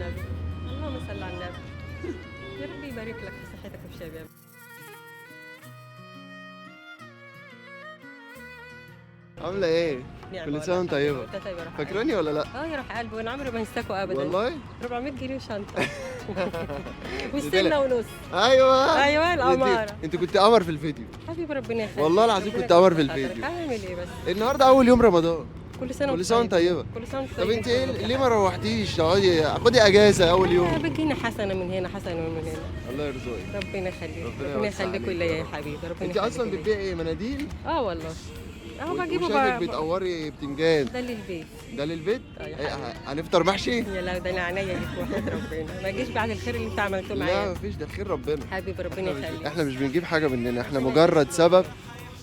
النبي. اللهم صل على النبي. يا رب يبارك لك في صحتك وفي شبابك. عاملة ايه؟ نعم كل والله، سنة وانت الحمد لله. طيبة. وانت طيب يا روح فاكراني ولا لا؟ قلبي. يا روح قلبي، وانا عمري ما هنساكوا ابدا. والله؟ 400 جنيه وشنطه. والسنه ونص. ايوه ايوه الاماره. انت كنت قمر في الفيديو. حبيبي ربنا يخليك. والله العظيم ربنا كنت قمر في يكبر خاطرك. الفيديو. هعمل ايه بس؟ النهارده أول يوم رمضان. كل سنه كل سنة وانت طيبة. كل سنه وانت طب طيب. انت ايه ليه ما روحتيش تقعدي خدي اجازة أول يوم؟ بتجينا حسنه من هنا حسنه من هنا. الله يرزقك. ربنا يخليك. ربنا ربنا يوسع يخليك عليك ليا يا يا رب. حبيبي. ربنا انت اصلا يخليك ليا. بتبيعي ايه مناديل؟ اه والله. اهو بجيبه وشايفك بقى. بتقوري بتنجان. ده للبيت. ده للبيت؟ يا ايه، حبيبي. هنفطر محشي؟ يا لا ده انا عينيا ليك وحياة ربنا. ما جيش بعد الخير اللي انت عملته لا معايا. مفيش، ده خير ربنا. حبيبي ربنا يخليك. احنا مش بنجيب حاجة مننا، احنا مجرد سبب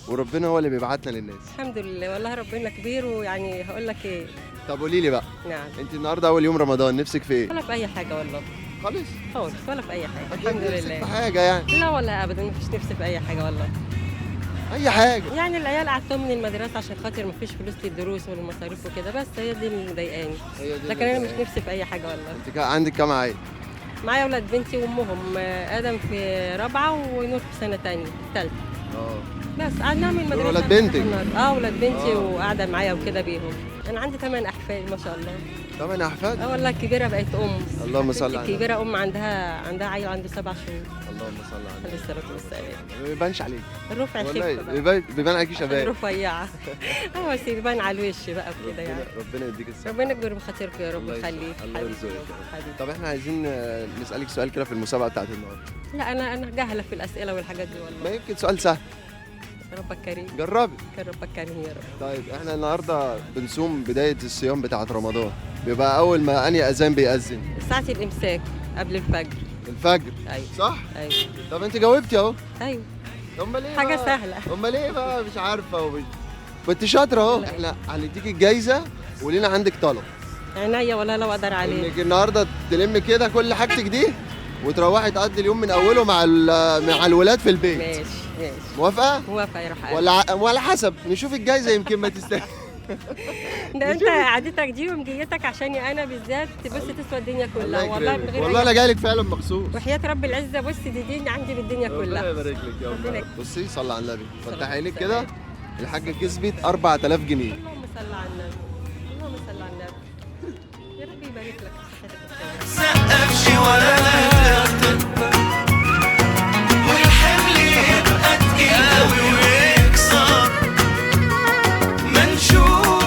وربنا هو اللي بيبعتنا للناس. الحمد لله والله ربنا كبير، ويعني هقول لك ايه. طب قولي لي بقى، نعم. انت النهارده اول يوم رمضان نفسك في ايه؟ ولا في اي حاجه والله. خالص؟ خالص ولا في اي حاجه. أكيد الحمد نفسك في لله. حاجة يعني. لا والله ابدا، ما فيش نفسي في اي حاجه والله. أي حاجة. يعني العيال قعدتهم من المدرسه عشان خاطر ما فيش فلوس للدروس والمصاريف وكده، بس هي دي اللي مضايقاني. هي دي لكن انا اللي مش نفسي في اي حاجه والله. انت عندك كام عيل؟ معايا اولاد بنتي وامهم، ادم في رابعه ونور في سنه ثانيه ثالثه. اه. بس قعدنا من المدرسه. ولاد بنتك؟ اولاد بنتي آه. وقاعده معايا وكده بيهم. انا عندي 8 احفاد ما شاء الله. 8 أحفاد؟ اه والله الكبيره بقت اللهم صل على النبي. الكبيره عندها عيل عنده 7 شهور. اللهم صل على عليه النبي. الصلاه والسلام. ما بيبانش عليك. الرفع والله الخفه بقى. بيبان عليكي شباب. رفيعه. هو بيبان على الوش بقى كده يعني. ربنا يديك الصحة. ربنا يكبر بخاطرك يا رب الله يسعدك. يخليك. الله حبيبي. يرزقك. حبيبي. طب احنا عايزين نسألك سؤال كده في المسابقة بتاعت النهارده. لا انا جاهله في الاسئله والحاجات دي ما والله. يمكن سؤال سهل. ربك كريم. جربي. كان ربك كريم يا رب. طيب احنا النهارده بنصوم بداية الصيام بتاعت رمضان. بيبقى أول ما أنهي أذان بيأذن؟ ساعه الامساك قبل الفجر. الفجر. ايوه. صح؟ ايوه. طب انت جاوبتي اهو. ايوه. امال ايه حاجه بقى؟ سهله. امال ايه بقى مش عارفه كنت شاطره اهو. لا. احنا هنديك الجايزه ولينا عندك طلب عينيا ولا لو اقدر عليه. انك النهارده تلمي كده كل حاجتك دي وتروحي تقضي اليوم من اوله مع الولاد في البيت. ماشي ماشي. موافقه؟ موافقه يا روح قلبي. ولا حسب نشوف الجايزه يمكن ما تستاهل. ده انت قعدتك دي ومجيتك عشاني انا بالذات تبص تسوى الدنيا كلها والله من غير والله انا جاي لك فعلا مخصوص. وحياة رب العزة بص دي عندي بالدنيا ربنا كلها. يبارك لك يا ربنا رب. بصي صلي على النبي، صلى فتحي الله عينك عليه كده. وسلم. الحاجه كسبت 4000 جنيه. اللهم صل على النبي. اللهم صل على النبي. يا رب يبارك لك في صحتك وفي سقفش ولا تكتر والحمل يبقى تقيل قوي ويكسر ما نشوف.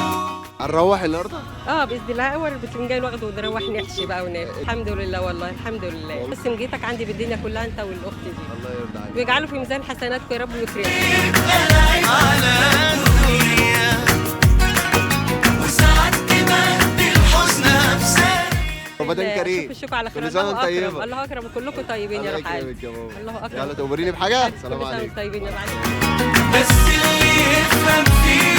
هنروح النهارده؟ باذن الله اول البتنجان واخده ونروح نحشي بقى وناكل. الحمد لله والله الحمد لله. بس مجيتك عندي بالدنيا كلها انت والاخت دي. الله يرضى عليك. ويجعله في ميزان حسناتكم يا رب ويكرمك. على الدنيا وساعات تبدي الحزن افساني. رمضان كريم. شوف الشوق على خير. كل سنة الله وانت اكرم طيبة. الله اكرم وكلكم طيبين يا الله روح قلبي. يكرمك يا ماما. الله اكرم. يلا تأمريني بحاجة؟ كل سلام سنة عليكم. وانتم طيبين يا معلم. بس اللي يفهم فيه